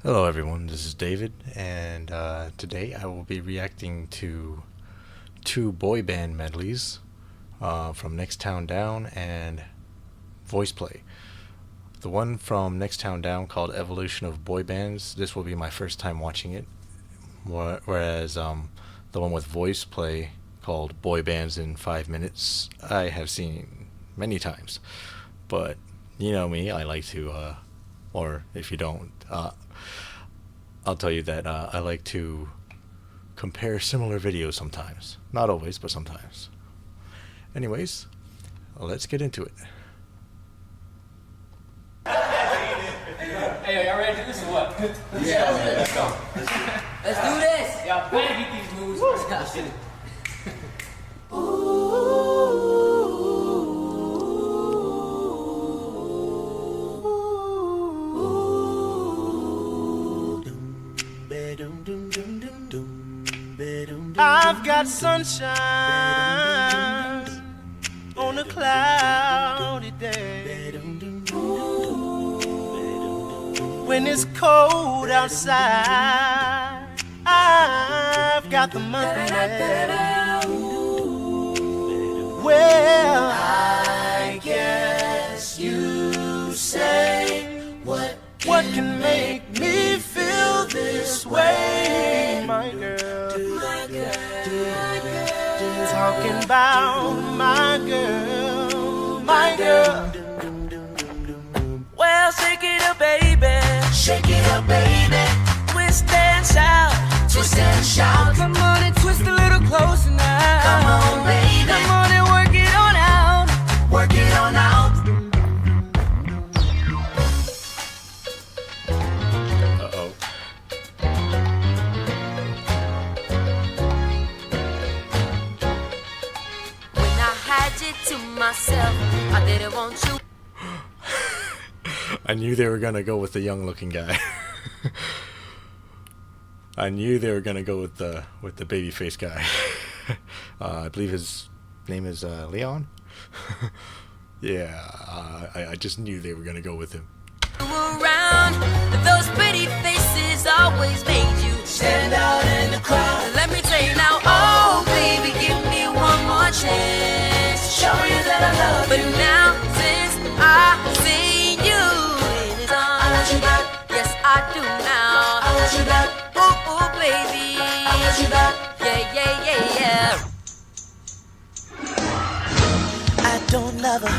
Hello, everyone. This is David, and today I will be reacting to two boy band medleys from Town Down and Voiceplay. The one from Town Down called Evolution of Boy Bands. This will be my first time watching it, whereas the one with Voiceplay called Boy Bands in 5 Minutes I have seen many times. But you know me, I like to, or if you don't, I'll tell you that I like to compare similar videos sometimes. Not always, but sometimes. Anyways, let's get into it. Hey, y'all ready to do this or what? Yeah, let's go. Let's do this! Y'all better get these moves. I've got sunshine on a cloudy day. When it's cold outside, I've got the month of May. Well, I guess you say what can make me feel this way, my girl. Talking about my girl, my girl. Well, shake it up, baby. Shake it up, baby. Twist and shout. Twist and shout. Come on and twist a little closer now. Come on, baby. Come on and work it on out. Work it on out. Uh-oh. When I had you to myself, I didn't want you. I knew they were gonna go with the young-looking guy. I knew they were gonna go with the baby-faced guy. I believe his name is Leon. Yeah, I just knew they were gonna go with him. Around, those pretty faces always made you stand out in the crowd. Let me tell you now, oh baby, give me one more chance to show you that I love you. But now since I see you, it is on. I want you back. Yes, I do now. I want you back. Ooh, ooh, baby. I want you back. Yeah, yeah, yeah, yeah. I don't love her.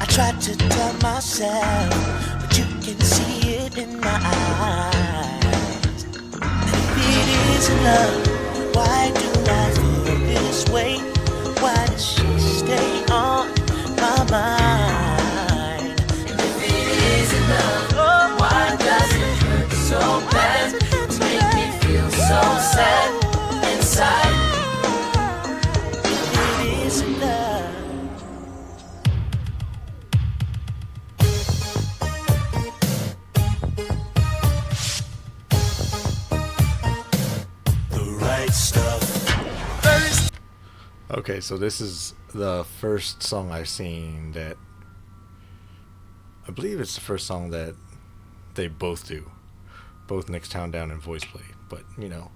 I tried to tell myself, but you can see it in my eyes. If it isn't love, why do I feel this way? Why does she stay on my mind? If it isn't love, why does it hurt so bad? Make me feel so sad inside. If it isn't love. Okay, so this is the first song I've seen that I believe it's the first song that they both do, both Town Down and Voiceplay. But you know,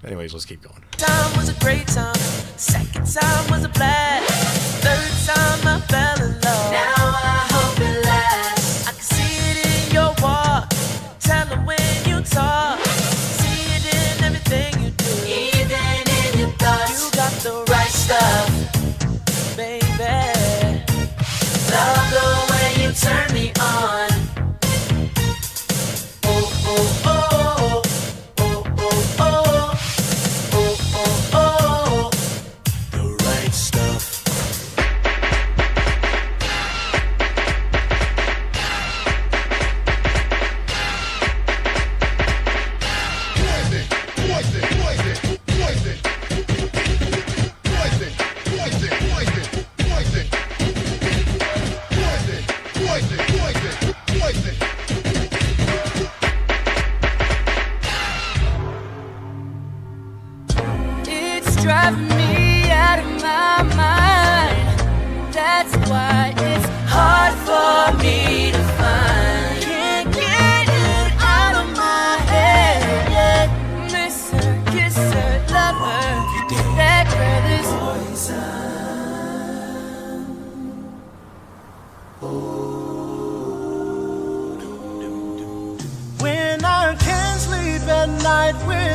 anyways, let's keep going. Time was a great time. Second time was a blast. Third time I fell in love. Now I hope it lasts. I can see it in your walk. Tell them when you talk. See it in everything you do. Even in your thoughts, You got the right stuff. baby. Love the way you turn me on. Oh, oh, oh, oh, oh, oh, oh, oh, oh, oh. The right stuff. It's driving me out of my mind. That's why it's hard for me to find. Can't get it out of my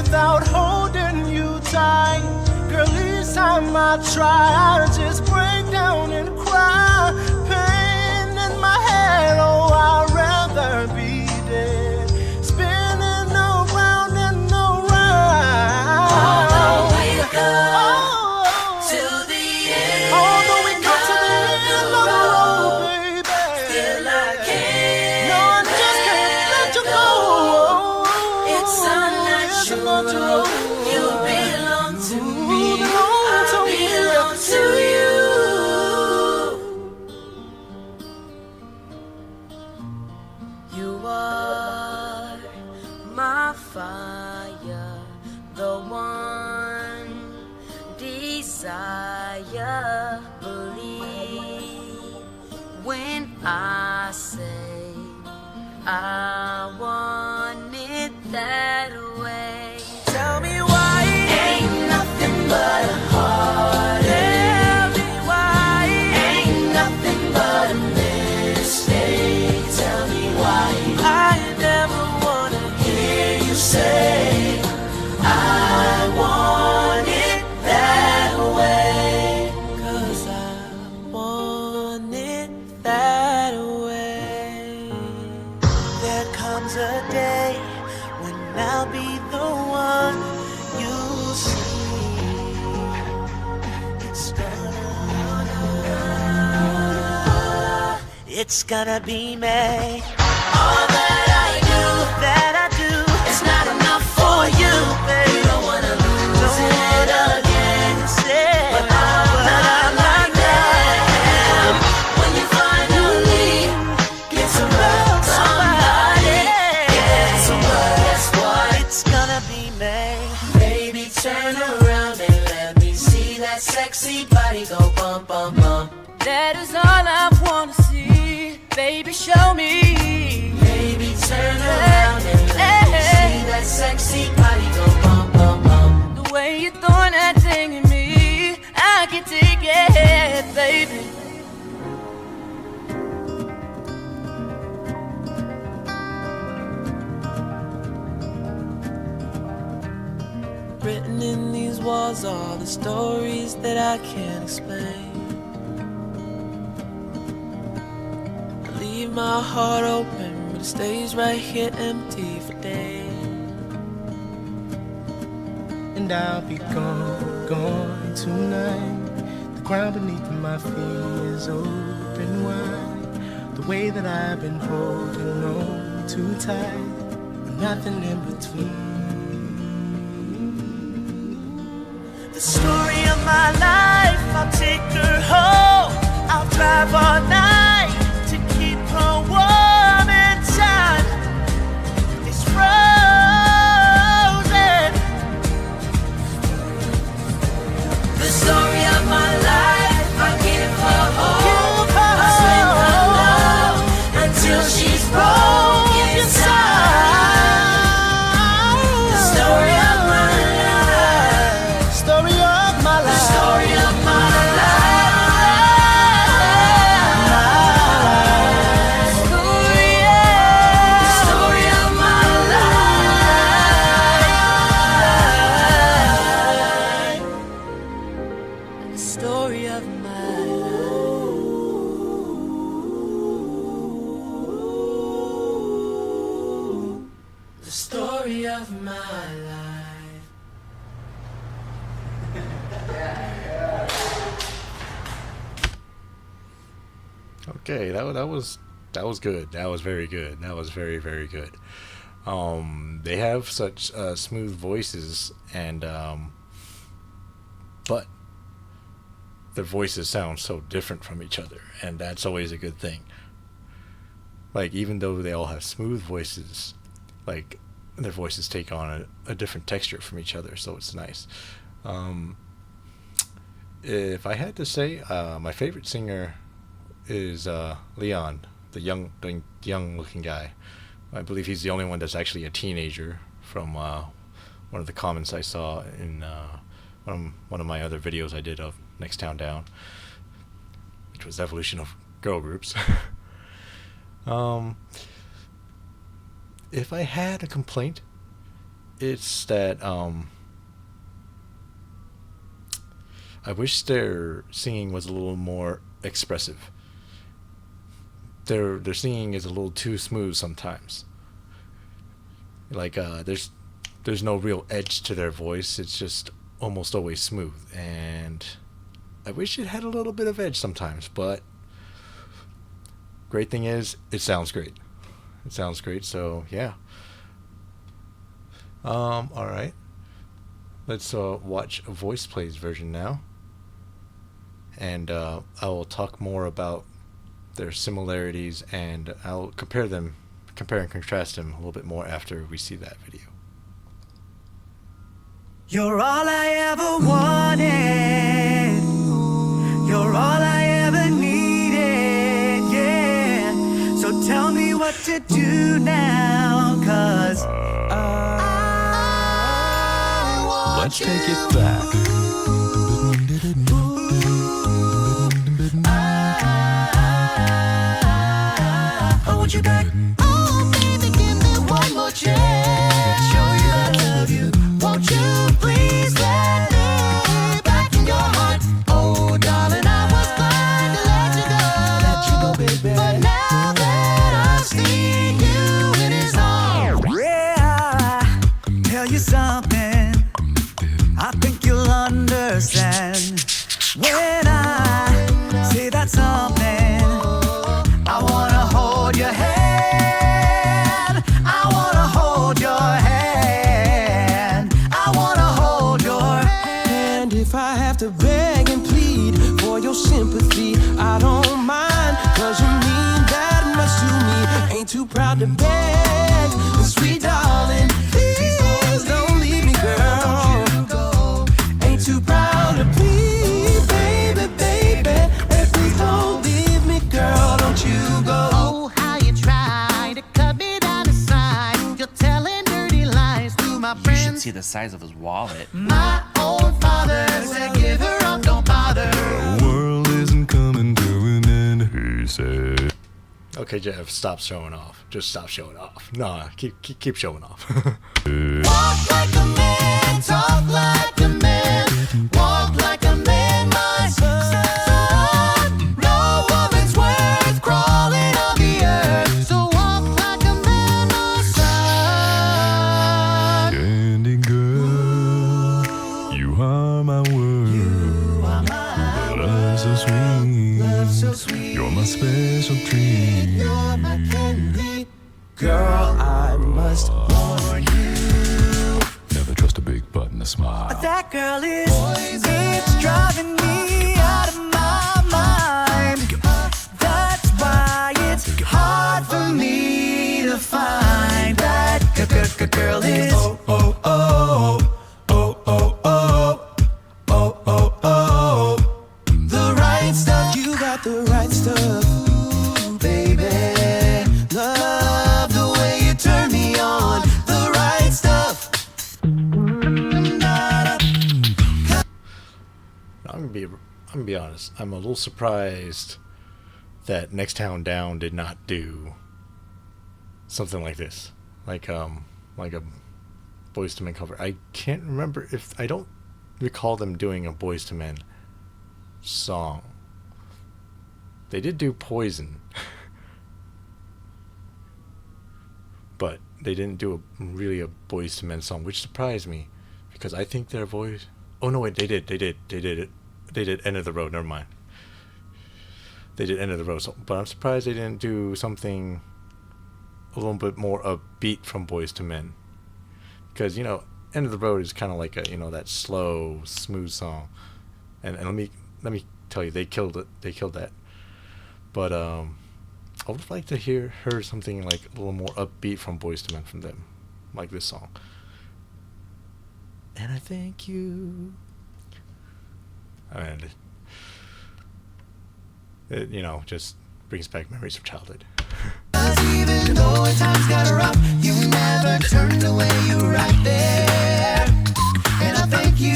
without holding you tight. Girl, each time I try, I just break down and cry. Pain in my head, oh, I'd rather be dead. Spinning around and around. Although we go Oh, to the end, although we got to the end of the road, baby, still I can't. no, I just can't let you go. It's unnatural. You belong to me. I belong to you. You are my fire, the one desire. Believe when I say I want it that way. Tell me why Ain't nothing but a heartache. tell me why Ain't nothing but a mistake. Tell me why I never wanna hear you say I want it that way. 'cause I want it that way. There comes a day when I'll be the one you see. It's gonna be me. All that I do, That I do. it's not enough for you. baby. You don't wanna lose it again. But I'm not like that. When you finally get to love somebody, guess what? It's gonna be me. Baby, turn around and let me see that sexy body go bump, bump, bump. That is all I wanna see. Baby, show me. Baby, turn around and let me see that sexy body go bump, bump, bump. The way you throwing that thing at me, I can take it, baby. Written in these walls are the stories that I can't explain. I leave my heart open, but it stays right here empty for days. And I'll be gone, gone tonight. The ground beneath my feet is open wide. The way that I've been holding on too tight, nothing in between. The story of my life, I'll take her home. I'll drive all night to keep her warm inside. It's frozen. The story of my life, I give her hope. Give her I spend my hope love until she's broken inside. The story of my life. Story of my The life. story of my life. Story, The story of my life. The story of my life. The story of my life. Okay, that was good. That was very good. That was very, very good. They have such smooth voices, and but their voices sound so different from each other, and that's always a good thing. Like, even though they all have smooth voices, like, their voices take on a different texture from each other, so it's nice. If I had to say, my favorite singer is Leon, the young looking guy. I believe he's the only one that's actually a teenager from one of the comments I saw in one of my other videos I did of Next Town Down, which was evolution of girl groups. If I had a complaint, it's that I wish their singing was a little more expressive. Their singing is a little too smooth sometimes. Like there's no real edge to their voice. It's just almost always smooth, and I wish it had a little bit of edge sometimes. But great thing is, it sounds great. It sounds great. So yeah. All right. Let's watch Voiceplay's version now, and I will talk more about their similarities, and I'll compare and contrast them a little bit more after we see that video. You're all I ever wanted. You're all I ever needed, yeah. So tell me what to do now, 'cause Let's take it back. I want you back. Oh, baby, give me one more chance. Show you I love you. Won't you please let me back in your heart? Oh, darling, I was blind to let you go. Let you go, baby. But now that I've seen you in his arms, yeah, tell you something. I think you'll understand when I say that something. I wanna hold your hand. I wanna hold your hand. I wanna hold your hand. And if I have to beg and plead for your sympathy, I don't mind, 'cause you mean that much to me. Ain't too proud to beg, sweet darling, please don't leave me, girl. Ain't too proud to plead, baby, baby, and please don't leave me, girl, don't you go. Oh, how you try to cut me down the side. You're telling dirty lies to my You friends. should see the size of his wallet. My own father said, give her up, don't bother. The world isn't coming to an end, he said. Okay, Jeff, stop showing off. Just stop showing off. Nah, keep showing off. Walk like a man, talk like a man, walk like a man, my son. No woman's worth crawling on the earth, so walk like a man, my son. Candy girl, you are my world. But I'm so sweet. You're my special treat. You're my candy. Girl, I must warn you, Never trust a big butt and a smile. that girl is, it's driving me out of my mind. That's why it's hard for me to find that girl is. oh, oh, oh, oh, oh, oh, oh, oh, oh. The right stuff, You got the right stuff, baby. Love the way you turn me on. The right stuff. I'm gonna be honest. I'm a little surprised that Next Town Down did not do something like this, like a Boyz II Men cover. I can't remember I don't recall them doing a Boyz II Men song. They did do Poison, but they didn't do really a Boyz II Men song, which surprised me because I think their voice. Oh no, wait, they did it. They did End of the Road. Never mind. They did End of the Road, but I'm surprised they didn't do something a little bit more upbeat from Boyz II Men, because End of the Road is kind of like that slow, smooth song, and let me tell you, they killed it. They killed that. But I would like to hear something like a little more upbeat from Boyz II Men from them, like this song. And I thank you. And it, just brings back memories of childhood. Even though at times got rough, you never turned away, you were right there. And I thank you.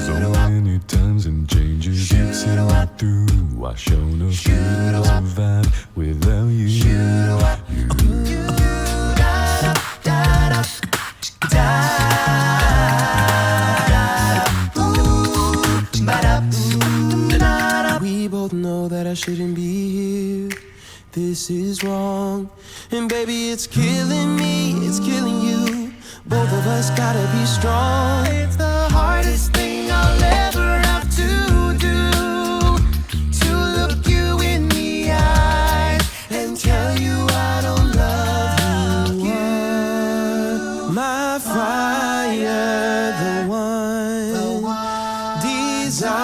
So many times and changes you've seen me through. I sure know could have survived without you. And baby, it's killing me, it's killing you. Both of us gotta be strong. It's the hardest thing I'll ever have to do, to look you in the eye and tell you I don't love you. You are my fire, the one desire.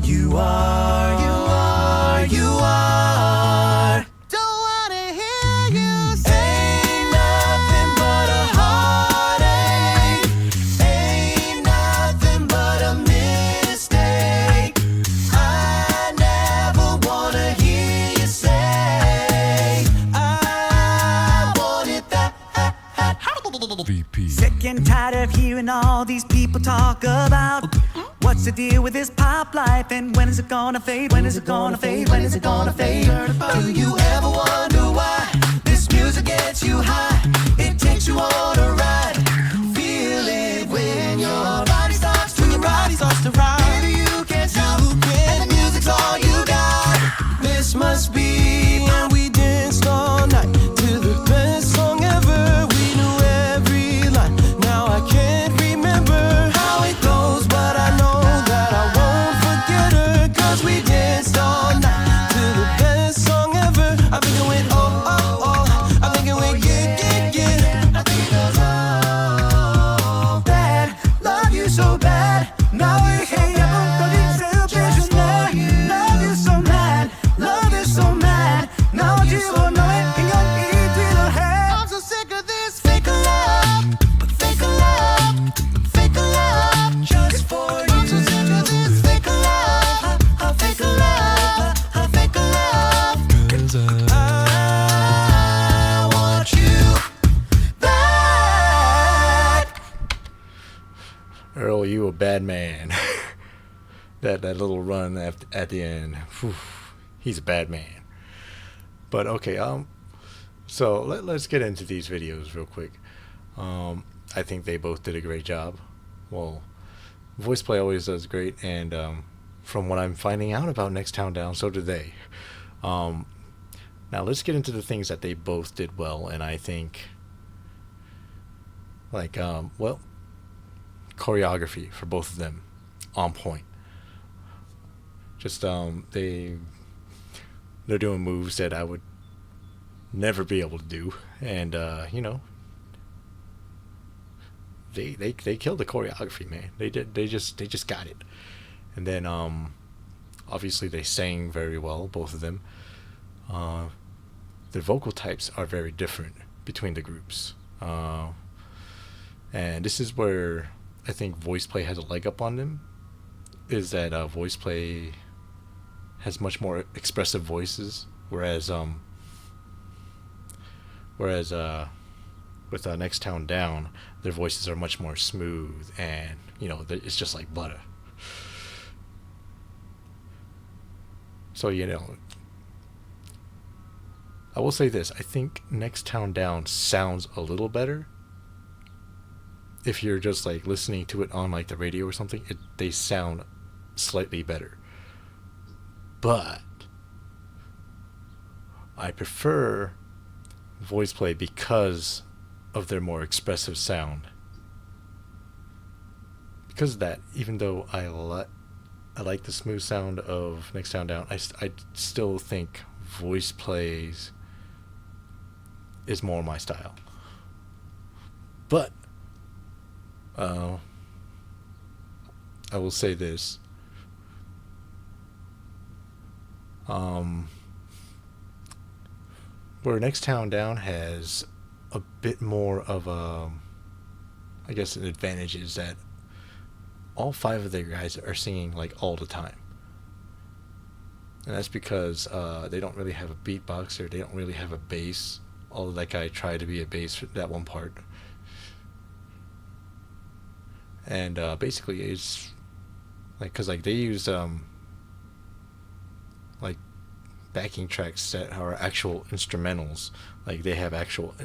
You are. Don't wanna hear you say ain't nothing but a heartache, ain't nothing but a mistake. I never wanna hear you say I wanted that. VP. Sick and tired of hearing all these people talk about what's the deal with this pop life and when is it gonna fade? When is it gonna fade? When is it gonna fade? Do you ever wonder why this music gets you high? It takes you on a ride. Feel it when your body starts to ride. Baby, you can't stop, and the music's all you got. This must be when we danced all night to the best song ever. We knew every line. Now I can't remember how it goes, but I know that I won't forget her. 'Cause we danced all night to the best song ever. I think it went oh, oh, oh. I think it went yeah. I think it goes oh, Bad, love you so bad. Now we hate up, but it's celebration. Love you so mad, love you so mad. Now you won't know it in your ear to the head. I'm so sick of this fake love, fake love, just for you. I'm so sick of this fake love, fake love, fake love. 'Cause I want you back. Earl, you a bad man. that little run at the end. Whew, he's a bad man. But okay, so let's get into these videos real quick. I think they both did a great job. Well, Voiceplay always does great, and from what I'm finding out about Next Town Down, so did they. Now let's get into the things that they both did well, and I think, like, well, choreography for both of them, on point. Just they're doing moves that I would never be able to do, and you know, they killed the choreography, man. They just got it. And then obviously they sang very well, both of them. Their vocal types are very different between the groups, and this is where I think Voiceplay has a leg up on them, is that Voiceplay has much more expressive voices, whereas with Next Town Down, their voices are much more smooth, and you know, it's just like butter. So, you know, I will say this, I think Next Town Down sounds a little better. If you're just like listening to it on like the radio or something, they sound slightly better. But I prefer Voiceplay because of their more expressive sound. Because of that, even though I like the smooth sound of Next Town Down, I still think Voiceplay's is more my style. But I will say this. Where Next Town Down has a bit more of a, I guess, an advantage is that all 5 of their guys are singing like all the time. And that's because they don't really have a beatboxer, they don't really have a bass, although that guy tried to be a bass for that one part. And basically it's like, because like they use like backing tracks that are actual instrumentals. Like they have actual,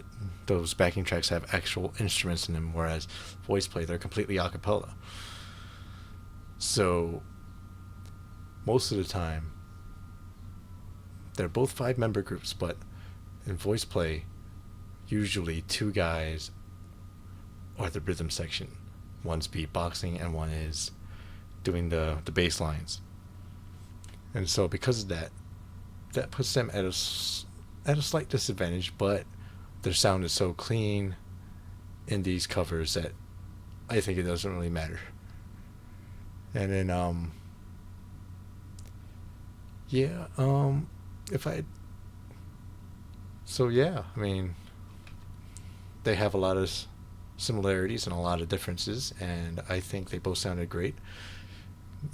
those backing tracks have actual instruments in them, whereas Voiceplay, they're completely a cappella. So most of the time they're both 5-member groups, but in voice play, usually 2 guys are the rhythm section. One's beatboxing and one is doing the bass lines. And so because of that, that puts them at a slight disadvantage, but their sound is so clean in these covers that I think it doesn't really matter. And then I mean, they have a lot of similarities and a lot of differences, and I think they both sounded great.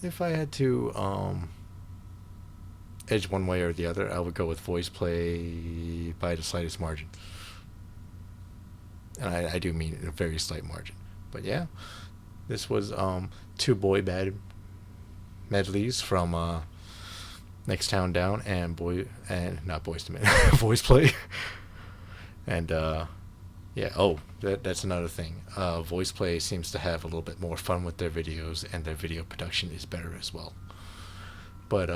If I had to edge one way or the other, I would go with voice play by the slightest margin. And I do mean a very slight margin. But yeah, this was 2 boy band medleys from Next Town Down and not Boys to Men, Voice Play. And yeah, that's another thing. Voice Play seems to have a little bit more fun with their videos, and their video production is better as well. But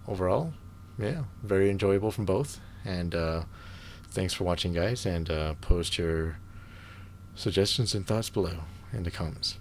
overall, yeah, very enjoyable from both. And thanks for watching, guys, and post your suggestions and thoughts below in the comments.